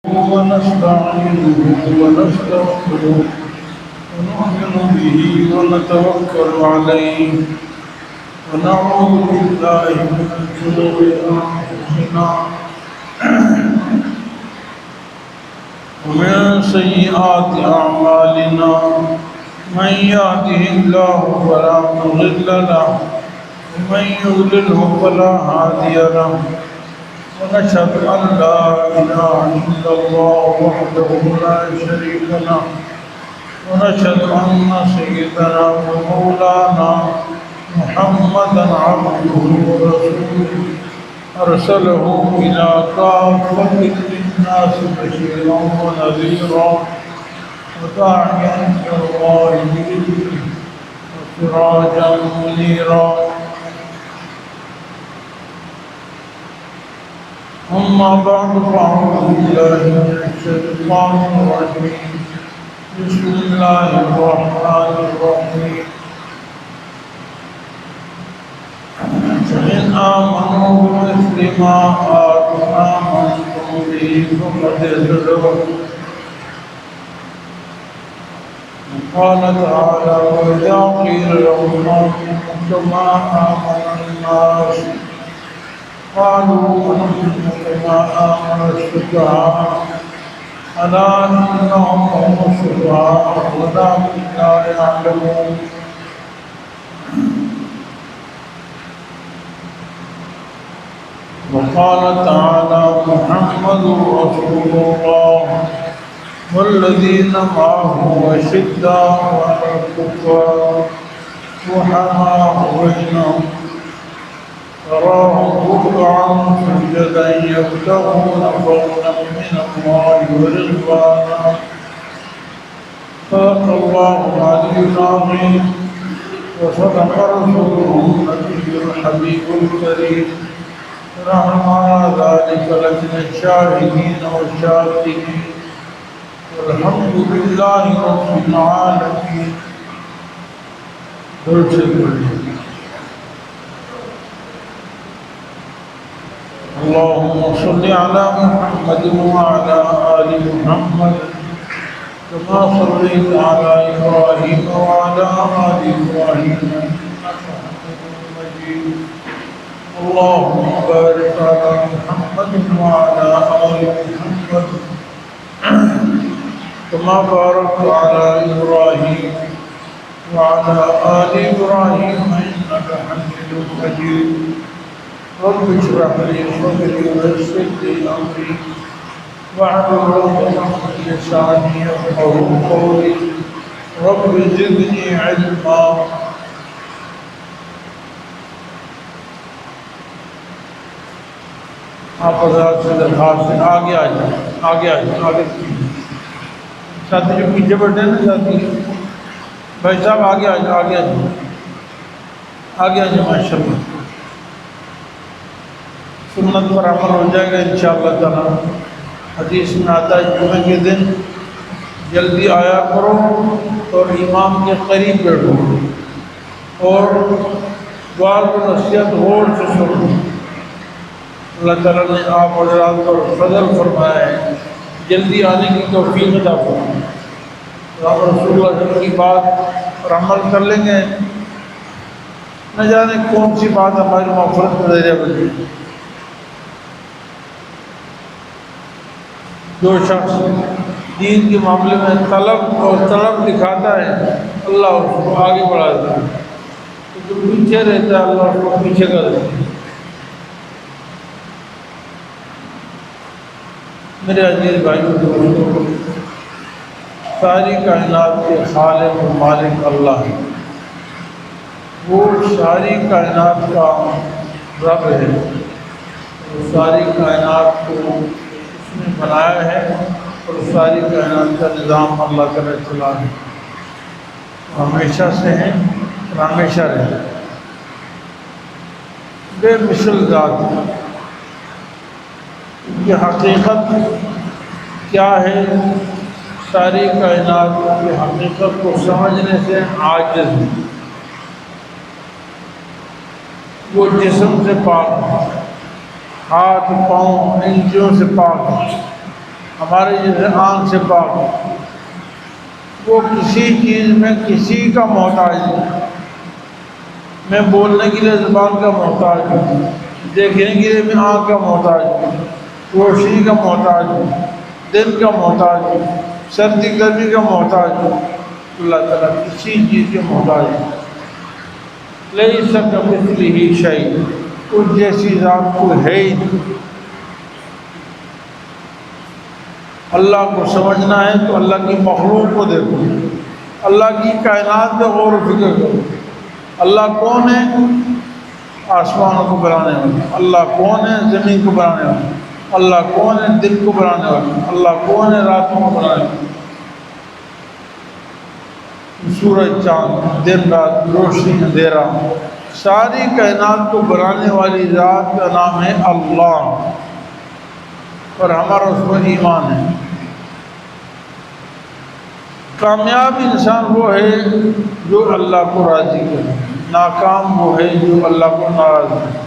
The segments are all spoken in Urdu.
ونستعينه ونستغفره ونؤمن به ونتوكل عليه ونعوذ بالله من شرور أنفسنا ومن سيئات أعمالنا من يهده الله فلا مضل له ومن يضلله فلا هادي له ونشهد أن لا إله إلا الله وحده لا شريك له ونشهد أن سيدنا ومولانا محمدا عبده ورسوله أرسله إلى كافة للناس بشيرا ونذيرا وداعيا إلى الله بإذنه وسراجا منيرا. أما بعد فأعوذ بالله من الشيطان الرجيم. بسم الله الرحمن الرحيم. فإن آمنوا بمثل ما آمنتم به فقد اهتدوا. قال تعالى: وإذا قيل لهم آمنوا كما آمن الناس قالوا ونؤمن كما آمن السفهاء ألا إنهم هم السفهاء ولكن لا يعلمون. وقال تعالى: محمد رسول الله والذين معه أشداء على الكفار رحماء بينهم تراهم ركعا سجدا يبتغون فضلا من الله ورضوانا. صدق الله العلي العظيم وصدق رسوله النبي الحبيب الكريم. نحن على ذلك لمن الشاهدين والشاكرين والحمد لله رب العالمين. اللهم صل على محمد وعلى آل محمد كما صليت على إبراهيم وعلى آل إبراهيم إنك حميد مجيد. اللهم بارك على محمد وعلى آل محمد كما باركت على إبراهيم وعلى آل إبراهيم إنك حميد مجيد. رب اشرح لي صدري ويسر لي أمري واحلل عقدة من لساني يفقهوا قولي. رب زدني علما. آپ حضرات سے درخواست ہے آگے آ جائیں، آگے آ جائیں، آگے ساتھی جو پیچھے بیٹھے ہیں نا ساتھی بھائی صاحب آگے آ جائیں، آگے آ جائیں، آگے آ جائیں. ماشاء اللہ سنت پر عمل ہو جائے گا انشاءاللہ تعالی. حدیث میں آتا ہے جمعہ کے دن جلدی آیا کرو اور امام کے قریب بیٹھو اور دعا کو نصیحت غور سے سنو. اللہ تعالیٰ نے آپ حضرات پر فضل فرمایا ہے، جلدی آنے کی توفیق عطا فرمائے. آپ رسول اللہ صلی اللہ علیہ وسلم کی بات پر عمل کر لیں گے، نہ جانے کون سی بات ہماری مغفرت کا ذریعہ بنے. جو شخص دین کے معاملے میں طلب دکھاتا ہے اللہ اس کو آگے بڑھاتا ہے، جو پیچھے رہتا ہے اللہ اس کو پیچھے کر دیتا ہے. میرے عزیز بھائیوں دوستوں، ساری کائنات کے خالق و مالک اللہ ہے. وہ ساری کائنات کا رب ہے. وہ ساری کائنات کو اس نے بنایا ہے اور ساری کائنات کا نظام اللہ تعالیٰ چلا ہے. ہمیشہ سے ہیں اور ہمیشہ رہے. بے مثل ذات ہے. یہ حقیقت کیا ہے؟ ساری کائنات کی حقیقت کو سمجھنے سے عاجز ہے. وہ جسم سے پاک ہے، ہاتھ پاؤں انجیوں سے پاک ہے، ہمارے جیسے آنکھ سے پاک، وہ کسی چیز میں کسی کا محتاج نہیں۔ میں بولنے کے لیے زبان کا محتاج ہوں، دیکھنے کے لیے میں آنکھ کا محتاج ہوں، روشنی کا محتاج ہوں، دن کا محتاج ہوں، سردی گرمی کا محتاج ہوں۔ اللہ تعالیٰ کسی چیز کے محتاج ہے۔ لیس کمثلہ شیء، اس جیسی ذات کوئی ہے ہی نہیں۔ اللہ کو سمجھنا ہے تو اللہ کی مخلوق کو دیکھو، اللہ کی کائنات پہ غور و فکر کرو۔ اللہ کون ہے؟ آسمانوں کو بنانے والا۔ اللہ کون ہے؟ زمین کو بنانے والا۔ اللہ کون ہے؟ دن کو بنانے والا۔ اللہ کون ہے؟ راتوں کو بنانے والا۔ سورج چاند، دن رات، روشنی اندھیرا، ساری کائنات کو بنانے والی ذات کا نام ہے اللہ، اور ہمارا اس پر ایمان ہے۔ کامیاب انسان وہ ہے جو اللہ کو راضی کرے، ناکام وہ ہے جو اللہ کو ناراض کرے۔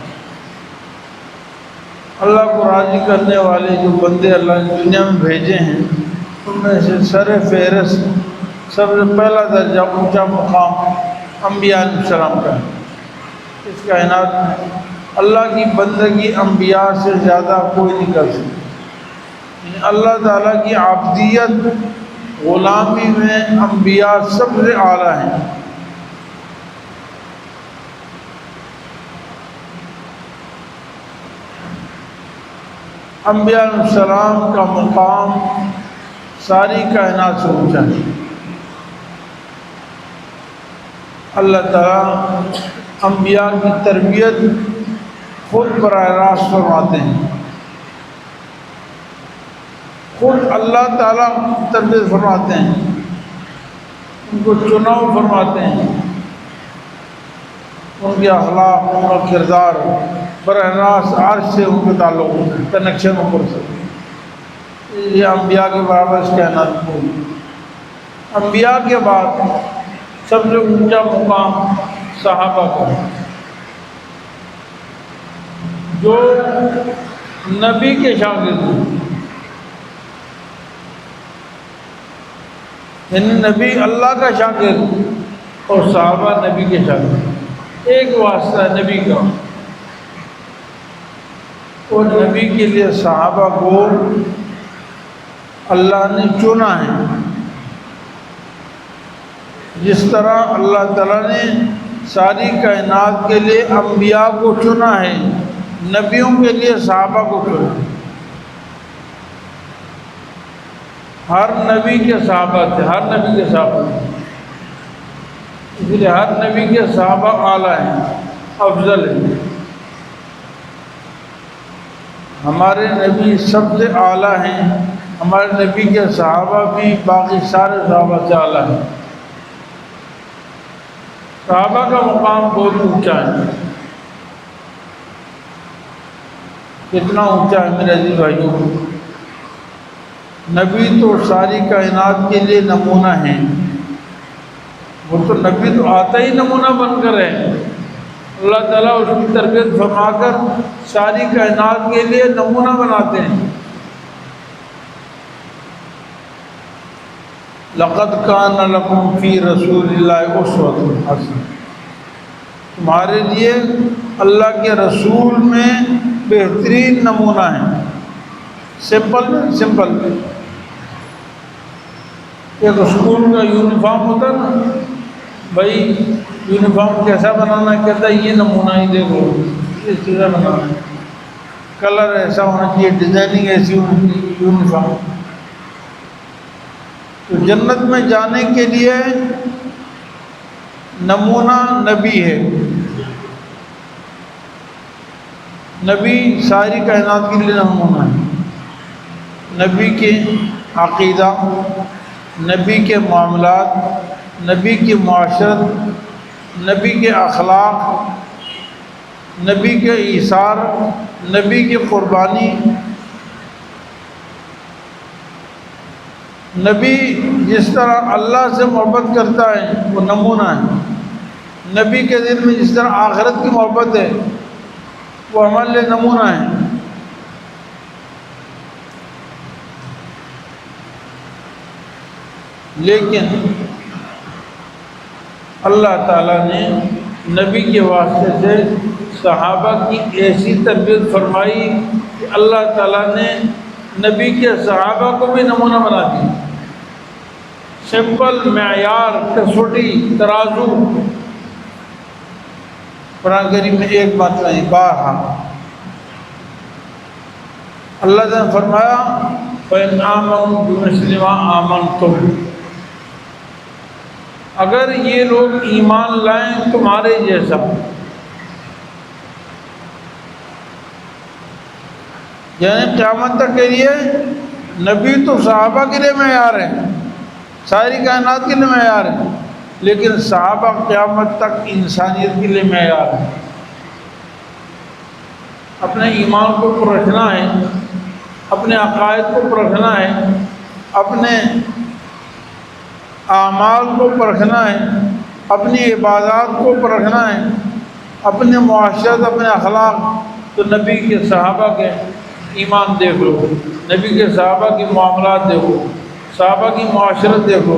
اللہ کو راضی کرنے والے جو بندے اللہ نے دنیا میں بھیجے ہیں، ان میں سے سر فہرست سب سے پہلا درجہ اونچا مقام انبیاء علیہ السلام کا ہے۔ اس کائنات میں اللہ کی بندگی انبیاء سے زیادہ کوئی نہیں کر سکتا۔ اللہ تعالیٰ کی عبدیت، غلامی میں انبیاء سب سے اعلیٰ ہیں۔ انبیاء علیہ السلام کا مقام ساری کائنات سے اونچا ہے۔ اللہ تعالیٰ انبیاء کی تربیت خود براہ راست فرماتے ہیں، خود اللہ تعالیٰ تربیت فرماتے ہیں، ان کو چناؤ فرماتے ہیں، ان کے اخلاق، ان کا کردار براہ راست عرش سے ان کے تعلق کنیکشن اوپر سے۔ یہ انبیاء کے برابر اس کائنات کو۔ انبیاء کے بعد سب سے اونچا مقام صحابہ کا، جو نبی کے شاگرد ہیں، یعنی نبی اللہ کا شاگرد اور صحابہ نبی کے شاگرد، ایک واسطہ ہے نبی کا، اور نبی کے لیے صحابہ کو اللہ نے چنا ہے۔ جس طرح اللہ تعالیٰ نے ساری کائنات کے لیے انبیاء کو چنا ہے، نبیوں کے لیے صحابہ کو چنا ہے۔ ہر نبی کے صحابہ تھے، ہر نبی کے صحابہ تھے، اس لیے ہر نبی کے صحابہ اعلیٰ ہیں، افضل ہیں۔ ہمارے نبی سب سے اعلیٰ ہیں، ہمارے نبی کے صحابہ بھی باقی سارے صحابہ سے اعلیٰ ہیں۔ صحابہ کا مقام بہت اونچا ہے۔ کتنا اونچا ہے میرے عزیز بھائیوں؟ نبی تو ساری کائنات کے لیے نمونہ ہیں، وہ تو نبی تو آتا ہی نمونہ بن کر ہے۔ اللہ تعالیٰ اس کی تربیت فرما کر ساری کائنات کے لیے نمونہ بناتے ہیں۔ لَقَدْ كَانَ لَكُمْ فِي رَسُولِ اللَّهِ أُسْوَةٌ حَسَنَةٌ، تمہارے لیے اللہ کے رسول میں بہترین نمونہ ہے۔ سمپل ایک اسکول کا یونیفارم ہوتا ہے نا، بھائی یونیفارم کیسا بنانا ہے، کہتا ہے یہ نمونہ ہی دیکھو، اس طرح بنانا ہے، کلر ایسا ہونا چاہیے، ڈیزائننگ ایسی ہونی چاہیے یونیفارم۔ تو جنت میں جانے کے لیے نمونہ نبی ہے۔ نبی ساری کائنات کے لیے نمونہ ہے۔ نبی کے عقیدہ، نبی کے معاملات، نبی کی معاشرت، نبی کے اخلاق، نبی کے ایثار، نبی کی قربانی۔ نبی جس طرح اللہ سے محبت کرتا ہے وہ نمونہ ہے۔ نبی کے دل میں جس طرح آخرت کی محبت ہے وہ ہمارے لیے نمونہ ہے۔ لیکن اللہ تعالیٰ نے نبی کے واسطے سے صحابہ کی ایسی تربیت فرمائی کہ اللہ تعالیٰ نے نبی کے صحابہ کو بھی نمونہ بنا دیا. سمپل معیار، کسوٹی، ترازو. قرآن کریم میں ایک بات نہیں، بارہا اللہ نے فرمایا فَإِنْ آمَنُوا بِمِثْلِ مَا آمَنْتُمْ، اگر یہ لوگ ایمان لائیں تمہارے جیسا. یعنی قیامت تک کے لیے نبی تو صحابہ کے لیے معیار ہے، ساری کائنات کے لیے معیار ہے، لیکن صحابہ قیامت تک انسانیت کے لیے معیار ہے. اپنے ایمان کو پرکھنا ہے، اپنے عقائد کو پرکھنا ہے، اپنے اعمال کو پرکھنا ہے، اپنی عبادات کو پرکھنا ہے، اپنے معاشرت، اپنے اخلاق. تو نبی کے صحابہ کے ایمان دیکھ لو، نبی کے صحابہ کی معاملات دیکھو، صحابہ کی معاشرت دیکھو،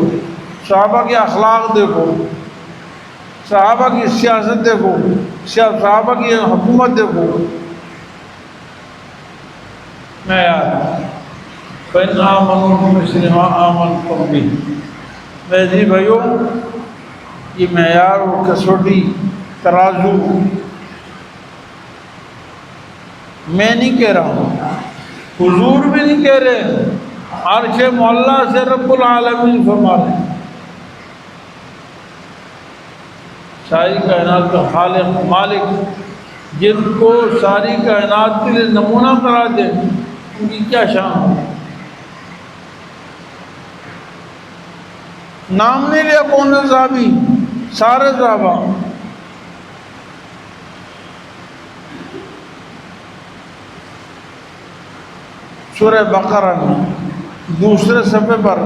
صحابہ کے اخلاق دیکھو، صحابہ کی سیاست دیکھو، صحابہ کی حکومت دیکھو. معیار فَإِنْ آمَنُوا بِمِثْلِ مَا آمَنْتُمْ بِهِ. میرے جی بھائیوں، یہ معیار اور کسوٹی، ترازو میں نہیں کہہ رہا ہوں، حضور بھی نہیں کہہ رہے، عرش معلیٰ سے رب العالمین فرما رہے ہیں. ساری کائنات کا خالق، مالک، جن کو ساری کائنات کے لیے نمونہ قرار دیں، ان کی کیا شان ہے. نام نہیں لیا کون سے صحابی، سارے صحابہ. سورہ بقرہ میں دوسرے صفحے پر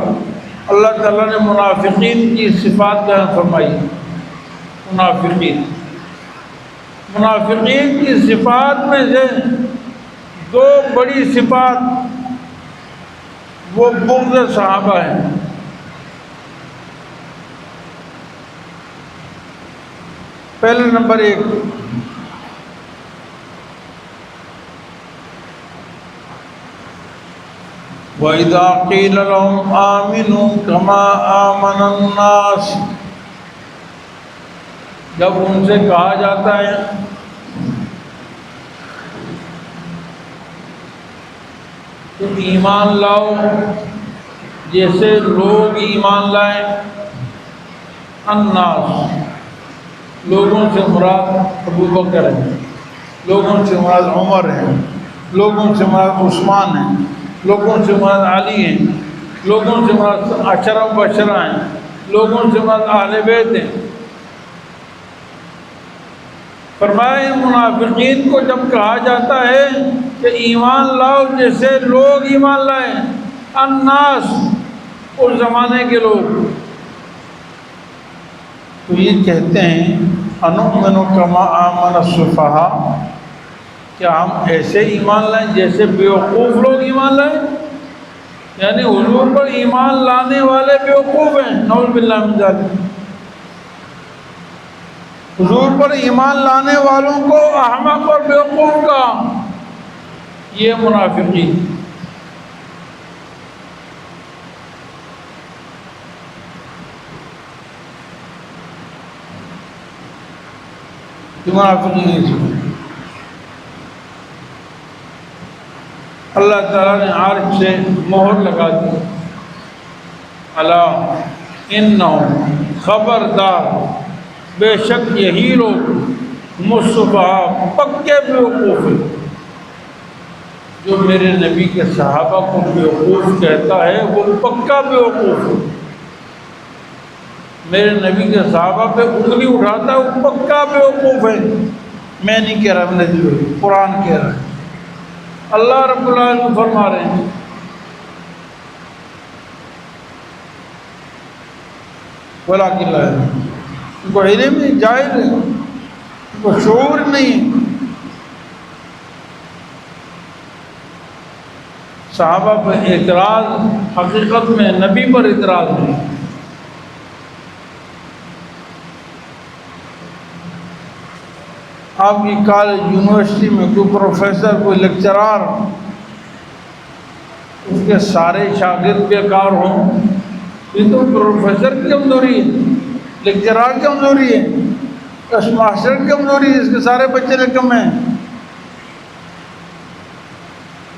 اللہ تعالیٰ نے منافقین کی صفات بیان فرمائی. منافقین کی صفات میں سے دو بڑی صفات وہ بغض صحابہ ہیں. پہلے نمبر 1، وَإِذَا قِيلَ لَهُمْ آمِنُوا كَمَا آمَنَ النَّاسُ، جب ان سے کہا جاتا ہے کہ ایمان لاؤ جیسے لوگ ایمان لائیں. الناس، لوگوں سے مراد ابو بکر ہیں، لوگوں سے مراد عمر ہیں، لوگوں سے مراد عثمان ہیں، لوگوں سے مراد علی ہیں، لوگوں سے مراد عشرہ مبشرہ ہیں، لوگوں سے مراد اہل بیت ہیں. فرمایا ان منافقین کو جب کہا جاتا ہے کہ ایمان لاؤ جیسے لوگ ایمان لائیں، الناس، اس زمانے کے لوگ، تو یہ کہتے ہیں انؤمن کما آمن السفہاء، کیا ہم ایسے ایمان لائیں جیسے بیوقوف لوگ ایمان لائیں. یعنی حضور پر ایمان لانے والے بیوقوف ہیں، نعوذ باللہ من ذالک. حضور پر ایمان لانے والوں کو احمق اور بیوقوف کا، یہ منافقین. اللہ تعالیٰ نے عرش سے مہر لگا دی. الا انہم، خبردار، بے شک یہی لوگ مصطفیٰ پکے بیوقوف ہیں. جو میرے نبی کے صحابہ کو بیوقوف کہتا ہے وہ پکا بیوقوف ہے. میرے نبی کے صحابہ پہ انگلی اٹھاتا ہے وہ پکا بیوقوف ہے. میں نہیں کہہ رہا، قرآن کہہ رہا ہے، اللہ رب العالمین فرما رہے ہیں. وَلَٰكِنْ لَا يَعْلَمُونَ، ان کو علم نہیں، جاہل ہے، ان کو شعور نہیں. صحابہ پر اعتراض حقیقت میں نبی پر اعتراض نہیں. آپ کی کالج یونیورسٹی میں کوئی پروفیسر کوئی لیکچرار اس کے سارے شاگرد بیکار ہوں، یہ تو پروفیسر کی کمزوری ہے، لیکچرار کی کمزوری ہے، اس ماسٹر کی کمزوری ہے، اس کے سارے بچے نکم ہیں۔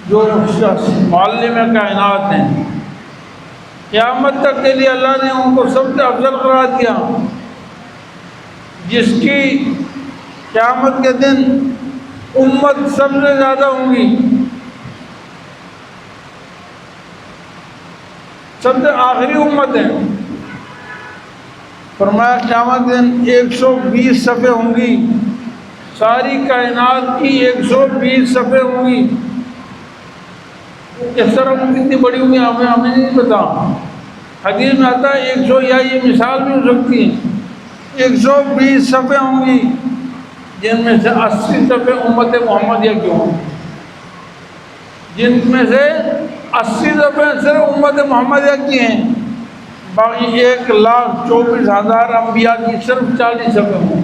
جو شخص معلم کائنات ہیں، قیامت تک کے لیے اللہ نے ان کو سب سے افضل قرار دیا، جس کی قیامت کے دن امت سب سے زیادہ ہوں گی، سب سے آخری امت ہے۔ فرمایا قیامت دن 120 صفحے ہوں گی، ساری کائنات کی 120 صفحے ہوں گی۔ اس طرح کتنی بڑی ہوں گی ہمیں نہیں پتا۔ حدیث میں آتا ہے 100 یا یہ مثال بھی ہو سکتی ہے، 120 صفحے ہوں گی، جن میں سے 80 صفحے امت محمدیہ کی ہوں گی، جن میں سے 80 صفحے صرف امت محمدیہ کی ہیں، باقی 1,24,000 انبیاء کی صرف 40 صفحے ہوں۔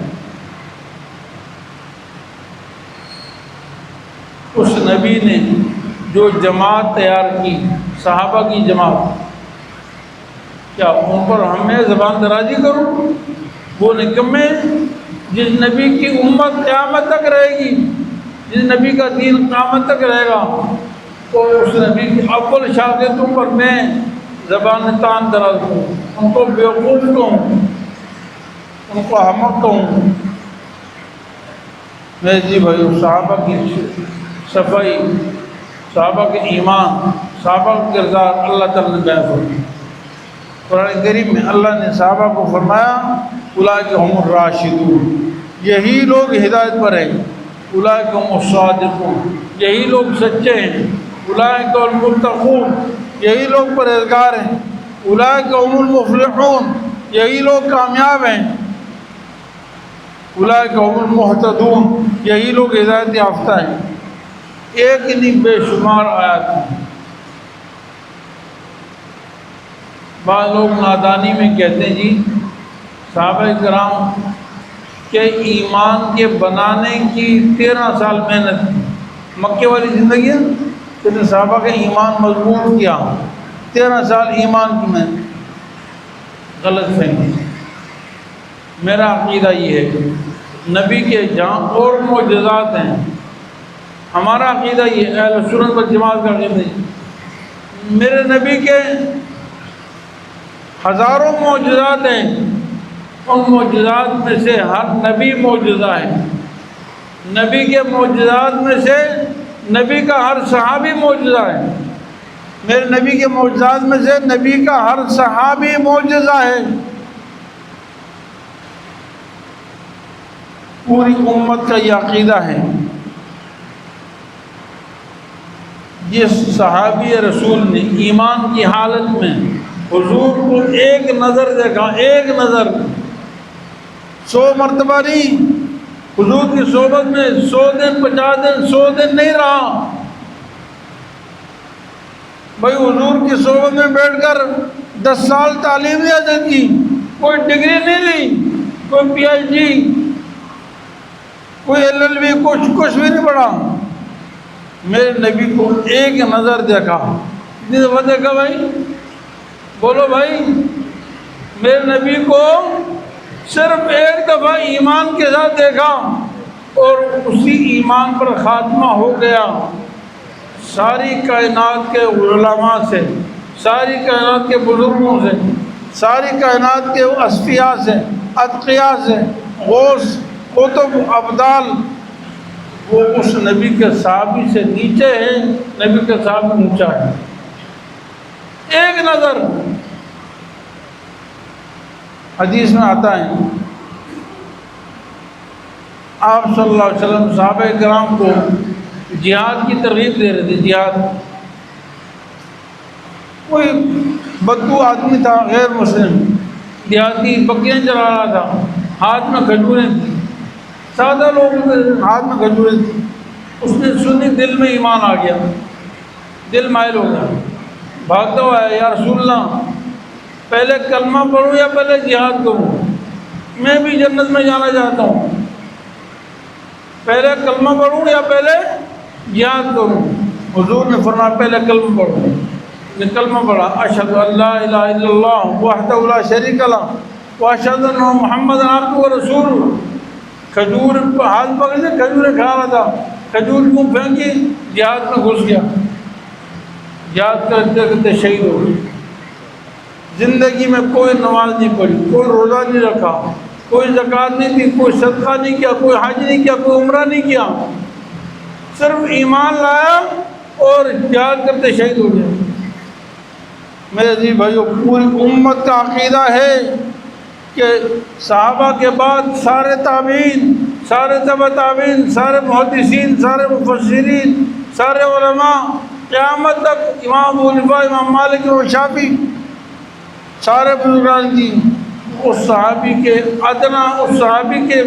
اس نبی نے جو جماعت تیار کی، صحابہ کی جماعت، کیا ان پر ہمیں زبان درازی کروں؟ وہ نکمے جس نبی کی امت قیامت تک رہے گی، جس نبی کا دین قیامت تک رہے گا، تو اس نبی کی اول شاگردوں پر میں زبان تان دراز ہوں، ان کو بیوقوف کہوں، ان کو احمق کہوں۔ میں جی بھائی صحابہ کی صفائی، صحابہ کے ایمان، صحابہ کا کردار اللہ تعالیٰ نے بیان فرمایا۔ قرآن کریم میں اللہ نے صحابہ کو فرمایا اولئک هم الراشدون، یہی لوگ ہدایت پر ہیں، اولئک هم الصادقون، یہی لوگ سچے ہیں، اولئک المتقون، یہی لوگ پرہیزگار ہیں، اولئک هم المفلحون، یہی لوگ کامیاب ہیں، اولئک هم المہتدون، یہی لوگ ہدایت یافتہ ہیں۔ ایک نہیں بے شمار آیات ہیں۔ بعض لوگ نادانی میں کہتے ہیں جی صحابہ کرام کے ایمان کے بنانے کی 13 سال محنت کی، مکے والی زندگی ہے کہ صحابہ کے ایمان مضبوط کیا، 13 سال ایمان کی محنت، غلط فہمی۔ میرا عقیدہ یہ ہے کہ نبی کے جہاں اور معجزات ہیں، ہمارا عقیدہ یہ اہل سنت والجماعت کا عقیدہ ہے، میرے نبی کے ہزاروں معجزات ہیں، ان معجزات میں سے ہر نبی معجزہ ہے، نبی کے معجزات میں سے نبی کا ہر صحابی معجزہ ہے، میرے نبی کے معجزات میں سے نبی کا ہر صحابی معجزہ ہے۔ پوری امت کا یہ عقیدہ ہے، جس صحابی رسول نے ایمان کی حالت میں حضور کو ایک نظر دیکھا، ایک نظر، 100 مرتبہ نہیں، حضور کی صحبت میں 100 دن 50 دن 100 دن نہیں رہا بھائی، حضور کی صحبت میں بیٹھ کر 10 سال تعلیم نہیں حاصل کی، کوئی ڈگری نہیں لی، کوئی پی ایچ ڈی، کوئی LLB، کچھ بھی نہیں پڑھا، میرے نبی کو ایک نظر دیکھا۔ کتنی دفعہ دیکھا بھائی؟ بولو بھائی، میرے نبی کو صرف ایک دفعہ ایمان کے ساتھ دیکھا اور اسی ایمان پر خاتمہ ہو گیا۔ ساری کائنات کے علماء سے، ساری کائنات کے بزرگوں سے، ساری کائنات کے اصفیاء سے، اتقیاء سے، غوث، قطب، ابدال، وہ اس نبی کے صحابی سے نیچے ہیں، نبی کے صحابی اونچا ہے۔ ایک نظر، حدیث میں آتا ہے آپ صلی اللہ علیہ وسلم صحابہ کرام کو جہاد کی ترغیب دے رہے تھے۔ جہاد، کوئی بدو آدمی تھا غیر مسلم، دیہاتی، بکریاں چلا رہا تھا، ہاتھ میں کھجوریں تھیں، سادہ لوگوں کے ہاتھ میں کھجوریں تھیں، اس نے سنی، دل میں ایمان آ گیا، دل مائل ہو گیا، بھاگتا ہوا ہے، یا رسول اللہ پہلے کلمہ پڑھوں یا پہلے جہاد کروں؟ میں بھی جنت میں جانا چاہتا ہوں۔ پہلے کلمہ پڑھوں یا پہلے جہاد کروں؟ حضور نے فرمایا پہلے کلمہ پڑھو۔ نے کلمہ پڑھا، اشہد ان لا الہ الا اللہ وحدہ لا شریک لہ واشہد ان محمد عبدہ ورسولہ۔ کھجور ہاتھ پکڑ سے کھجوریں کھا رہا تھا، کھجور کیوں پھینکی؟ جہاد میں گھس گیا، جہاد کرتے کرتے شہید ہو گئے۔ زندگی میں کوئی نماز نہیں پڑھی، کوئی روزہ نہیں رکھا، کوئی زکوٰۃ نہیں دی، کوئی صدقہ نہیں کیا، کوئی حج نہیں کیا، کوئی عمرہ نہیں کیا، صرف ایمان لایا اور جہاد کرتے شہید ہو گیا۔ میرے عزیز بھائیو، پوری امت کا عقیدہ ہے کہ صحابہ کے بعد سارے تابعین، سارے تبع تابعین، سارے محدثین، سارے مفسرین، سارے علماء، قیامت تک امام ابو حنیفہ، امام مالک، امام شافعی، سارے بزرگان دین اس صحابی کے ادنا، اس صحابی کے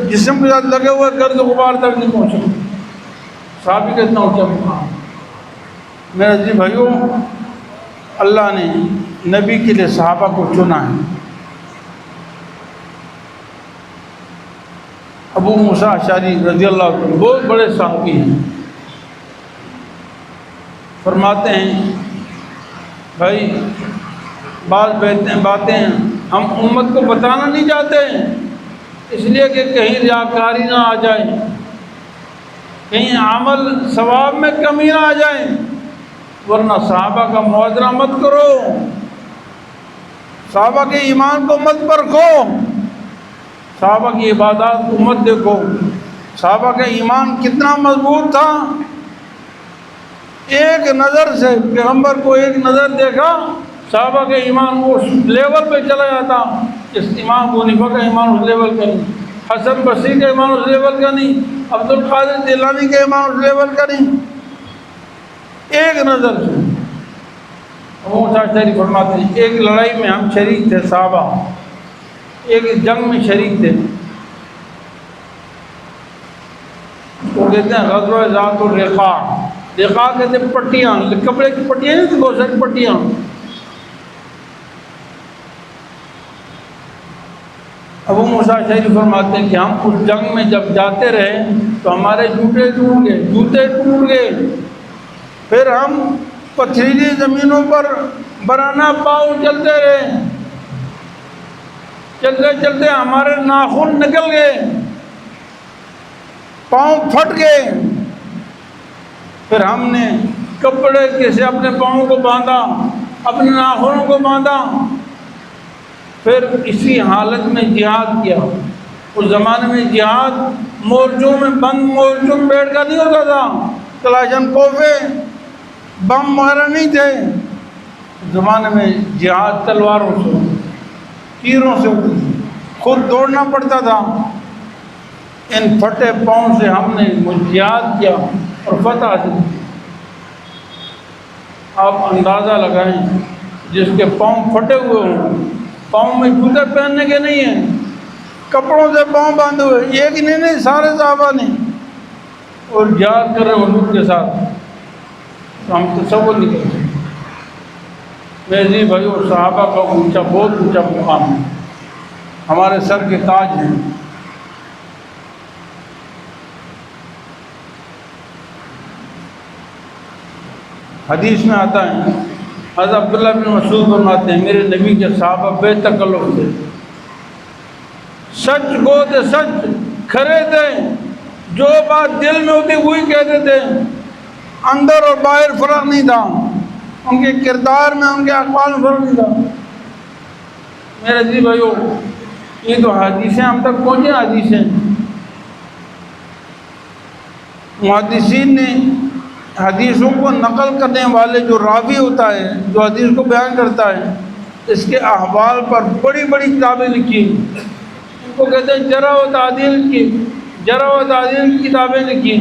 جسم کے ساتھ لگے ہوئے گرد و غبار تک نہیں پہنچے۔ صحابی کا اتنا اونچا مقام۔ میرے عزیز بھائیوں، اللہ نے نبی کے لیے صحابہ کو چنا ہے۔ ابو موسیٰ اشعری رضی اللہ عنہ بہت بڑے صحابی ہیں، فرماتے ہیں بھائی بعض باتیں ہم امت کو بتانا نہیں چاہتے ہیں، اس لیے کہ کہیں ریاکاری نہ آ جائے، کہیں عمل ثواب میں کمی نہ آ جائے، ورنہ صحابہ کا موازنہ مت کرو، صحابہ کے ایمان کو مت پرکھو، صحابہ کی عبادات کو مت دیکھو، صحابہ کا ایمان کتنا مضبوط تھا۔ ایک نظر سے پیغمبر کو ایک نظر دیکھا، صحابہ کا ایمان اس لیول پہ چلا جاتا، اس امام ابو حنیفہ کا ایمان اس لیول کا نہیں، حسن بصری کا ایمان اس لیول کا نہیں، عبد القادر جیلانی کا ایمان اس لیول کا نہیں، ایک نظر سے۔ ابو موسیٰ اشعری فرماتے ہیں ایک لڑائی میں ہم شریک تھے، صحابہ ایک جنگ میں شریک تھے، وہ کہتے ہیں غزوہ ذات الرقاع، رقاع کہتے ہیں پٹیاں، کپڑے کی پٹیاں نہیں تھی، بہت ساری پٹیاں۔ ابو موسیٰ اشعری فرماتے ہیں کہ ہم اس جنگ میں جب جاتے رہے تو ہمارے جوتے ٹوٹ گئے، پھر ہم پتھریلی زمینوں پر برانہ پاؤں چلتے رہے، چلتے چلتے ہمارے ناخن نکل گئے، پاؤں پھٹ گئے، پھر ہم نے کپڑے سے اپنے پاؤں کو باندھا، اپنے ناخنوں کو باندھا، پھر اسی حالت میں جہاد کیا۔ اس زمانے میں جہاد مورچوں میں بند مورچوں میں بیٹھ کر نہیں ہوتا تھا، کلاشن کوفے بم وغیرہ نہیں تھے، اس زمانے میں جہاد تلواروں سے، تیروں سے ہوتی تھی، خود دوڑنا پڑتا تھا۔ ان پھٹے پاؤں سے ہم نے جہاد کیا اور فتح حاصل کی۔ آپ اندازہ لگائیں، جس کے پاؤں پھٹے ہوئے ہوں، پاؤں میں جوتے پہننے کے نہیں ہیں، کپڑوں سے پاؤں باندھے ہوئے، ایک ہی نہیں سارے صحابہ نے، اور جہاد کر رہے حضور کے ساتھ، تو ہم تصور نہیں کر سکتے۔ میرے عزیز بھائیو، صحابہ کا اونچا، بہت اونچا مقام ہے، ہمارے سر کے تاج ہیں۔ حدیث میں آتا ہے، حضرت عبداللہ بن مسعود فرماتے ہیں میرے نبی کے صحابہ بے تکلف تھے، سچ گو تھے، سچ کھرے تھے، جو بات دل میں ہوتی وہی کہتے تھے، اندر اور باہر فرق نہیں تھا، ان کے کردار میں، ان کے اقوال میں فرق نہیں تھا۔ میرے عزیز بھائیو، یہ تو حدیثیں ہم تک پہنچے، حدیثیں محدثین نے حدیثوں کو نقل کرنے والے جو راوی ہوتا ہے، جو حدیث کو بیان کرتا ہے، اس کے احوال پر بڑی بڑی کتابیں لکھی، ان کو کہتے ہیں جرح و تعدیل کی، جرح و تعدیل کی کتابیں لکھی۔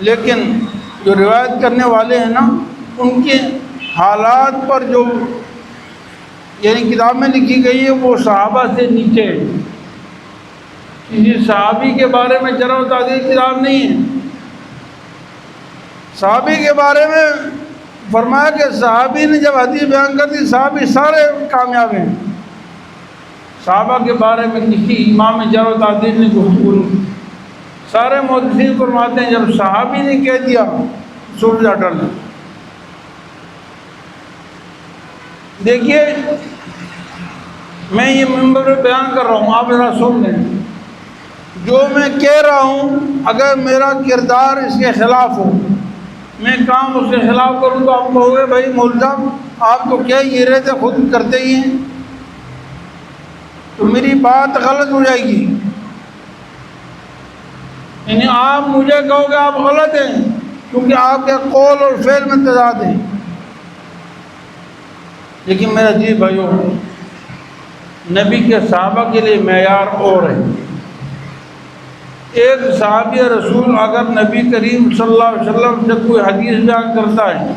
لیکن جو روایت کرنے والے ہیں نا، ان کے حالات پر جو یعنی کتاب میں لکھی گئی ہے، وہ صحابہ سے نیچے ہے۔ کسی صحابی کے بارے میں جرح و تعدیل کتاب نہیں ہے۔ صحابی کے بارے میں فرمایا کہ صحابی نے جب حدیث بیان کر دی، صحابی سارے کامیاب ہیں، صحابہ کے بارے میں کسی امام جرح و تعدیل نے گفتگو نہیں. سارے محدثین فرماتے ہیں جب صحابی نے کہہ دیا سن جا ڈر. دیکھیے میں یہ منبر پہ بیان کر رہا ہوں، آپ ذرا سن لیں. جو میں کہہ رہا ہوں اگر میرا کردار اس کے خلاف ہو، میں کام اس کے خلاف کروں تو آپ کہو گے بھائی ملزم آپ تو کیا یہ رہتے خود کرتے ہی ہیں، تو میری بات غلط ہو جائے گی. یعنی آپ مجھے کہو گے آپ غلط ہیں کیونکہ آپ کے قول اور فعل میں تضاد ہیں. لیکن میرا جی بھائیو، نبی کے صحابہ کے لیے معیار اور ہے. ایک صحابی رسول اگر نبی کریم صلی اللہ علیہ وسلم سے کوئی حدیث بیان کرتا ہے،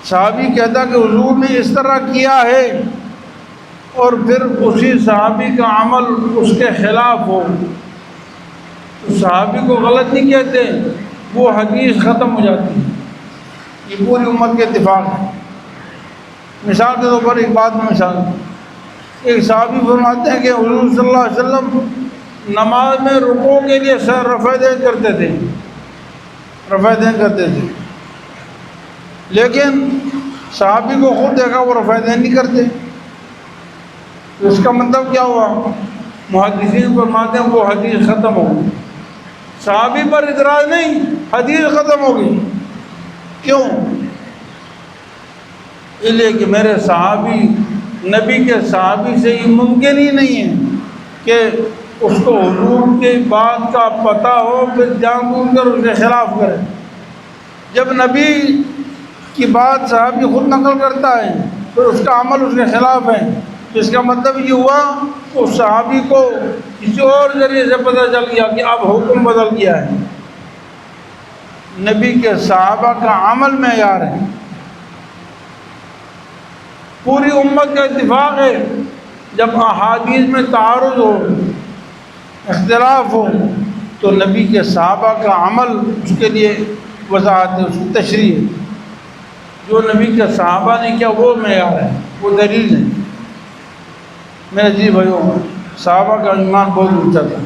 صحابی کہتا کہ حضور نے اس طرح کیا ہے، اور پھر اسی صحابی کا عمل اس کے خلاف ہو، تو صحابی کو غلط نہیں کہتے، وہ حدیث ختم ہو جاتی ہے. یہ پوری امت کے اتفاق ہے. مثال کے طور پر ایک بات میں مثال، ایک صحابی فرماتے ہیں کہ حضور صلی اللہ علیہ وسلم نماز میں رکوع کے لیے سر رفع دین کرتے تھے، لیکن صحابی کو خود دیکھا وہ رفع دین نہیں کرتے. تو اس کا مطلب کیا ہوا؟ محدثین فرماتے ہیں وہ حدیث ختم ہو گئی. صحابی پر اعتراض نہیں، حدیث ختم ہو گئی. کیوں؟ اس لیے کہ میرے صحابی، نبی کے صحابی سے یہ ممکن ہی نہیں ہے کہ اس کو حضور کی بات کا پتہ ہو پھر جان بوجھ کر اس کے خلاف کرے. جب نبی کی بات صحابی خود نقل کرتا ہے پھر اس کا عمل اس کے خلاف ہے، تو اس کا مطلب یہ ہوا اس صحابی کو کسی اور ذریعے سے پتہ چل گیا کہ اب حکم بدل گیا ہے. نبی کے صحابہ کا عمل معیار ہے. پوری امت کا اتفاق ہے جب احادیث میں تعارض ہو، اختلاف ہو، تو نبی کے صحابہ کا عمل اس کے لیے وضاحت ہے، اس کی تشریح ہے. جو نبی کے صحابہ نے کیا وہ معیار ہے، وہ دلیل ہے. میرے جی بھائیو، صحابہ کا ایمان بہت اونچا تھا.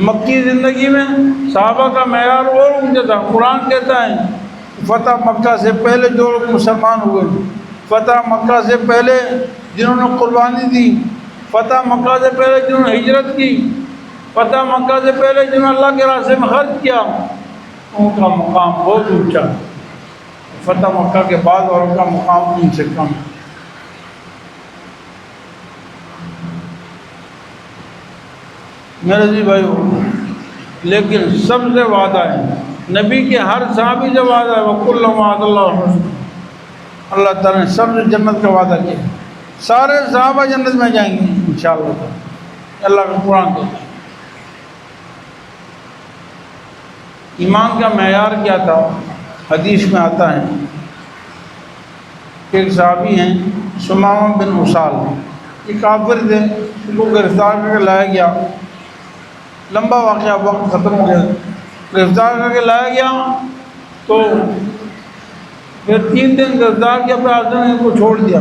مکی زندگی میں صحابہ کا معیار اور اونچا تھا. قرآن کہتا ہے فتح مکہ سے پہلے جو لوگ مسلمان ہوئے، فتح مکہ سے پہلے جنہوں نے قربانی دی، فتح مکہ سے پہلے جنہوں نے ہجرت کی، فتح مکہ سے پہلے جنہوں نے اللہ کے راستے میں خرچ کیا، ان کا مقام بہت اونچا. فتح مکہ کے بعد والوں کا مقام ان سے کم. میرے جی بھائیو، لیکن سب سے وعدہ ہے، نبی کے ہر صحابی سے وعدہ ہے وَكُلًّا وَعَدَ اللَّهُ الْحُسْنَىٰ. اللہ تعالیٰ نے سب سے جنت کا وعدہ کیا. سارے صحابہ جنت میں جائیں گے انشاءاللہ. اللہ کا قرآن کہتا ہے. ایمان کا معیار کیا تھا؟ حدیث میں آتا ہے ایک صحابی ہیں سمامہ بن اسال، یہ کافر تھے، ان کو گرفتار کر کے لایا گیا. لمبا واقعہ، وقت ختم ہو گیا. گرفتار کر کے لایا گیا تو پھر 3 دن گرفتار کیا، پھر آج نے ان کو چھوڑ دیا.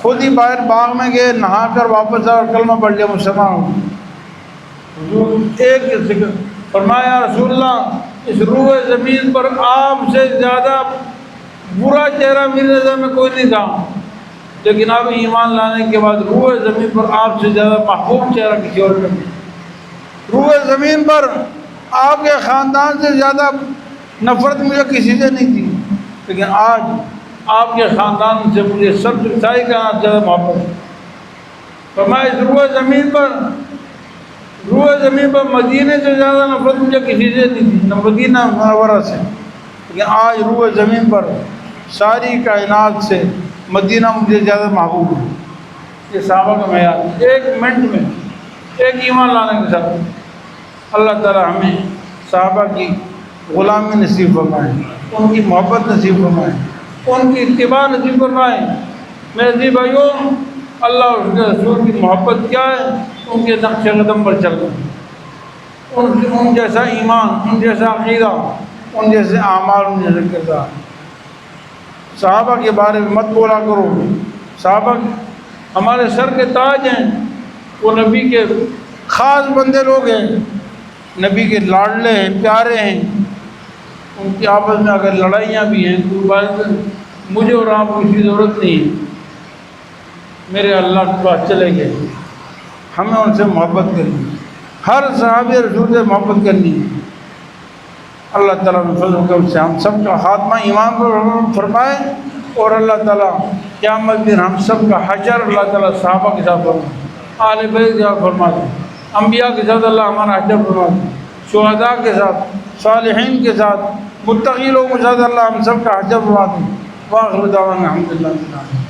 خود ہی باہر باغ میں گئے، نہا کر واپس آ اور کلمہ پڑھ لیا، مسلمان ہو گئے. حضور ایک ذکر فرمایا رسول اللہ اس روح زمین پر آپ سے زیادہ برا چہرہ میری نظر میں کوئی نہیں تھا، لیکن اب ایمان لانے کے بعد روح زمین پر آپ سے زیادہ محبوب چہرہ کسی اور کا نہیں. روح زمین پر آپ کے خاندان سے زیادہ نفرت مجھے کسی سے نہیں تھی، لیکن آج آپ کے خاندان سے مجھے سب سے زیادہ محبت. فرمایا اس روح زمین پر مدینے سے زیادہ نفرت مجھے کسی سے نہیں تھی، نہ مدینہ منورہ سے، لیکن آج روح زمین پر ساری کائنات سے مدینہ مجھے زیادہ محبوب ہے. یہ صحابہ کا معیار. ایک منٹ میں ایک ایمان لانے کے ساتھ اللہ تعالی ہمیں صحابہ کی غلامی نصیب فرمائے، ان کی محبت نصیب فرمائے، ان کی اتباع نصیب فرمائے. میرے جی بھائیو، اللہ اور اس کے رسول کی محبت کیا ہے؟ ان کے نقش قدم پر چلنا، ان جیسا ایمان، ان جیسا عقیدہ، ان جیسے اعمال، ان جیسے کردار. صحابہ کے بارے میں مت بولا کرو صحابہ ہمارے سر کے تاج ہیں، وہ نبی کے خاص بندے لوگ ہیں، نبی کے لاڈلے ہیں، پیارے ہیں، ان کی آپس میں اگر لڑائیاں بھی ہیں کوئی بات، مجھے اور آپ کو اسی ضرورت نہیں ہے، میرے اللہ کے پاس چلے گئے، ہمیں ان سے محبت کرنی ہے، ہر صحابی رسول سے محبت کرنی ہے۔ اللہ تعالیٰ نے فضل کرم سے ہم سب کا خاتمہ ایمان پر فرمائے، اور اللہ تعالیٰ قیامت دن ہم سب کا حشر اللہ تعالیٰ صحابہ کے ساتھ فرمائے، آل بیت کے ساتھ فرما دے، انبیاء کے ساتھ اللہ ہمارا حشر فرما دے، شہداء کے ساتھ، صالحین کے ساتھ، متقی لوگوں کے ساتھ اللہ ہم سب کا حشر فرما دے۔ وآخر دعوانا الحمدللہ۔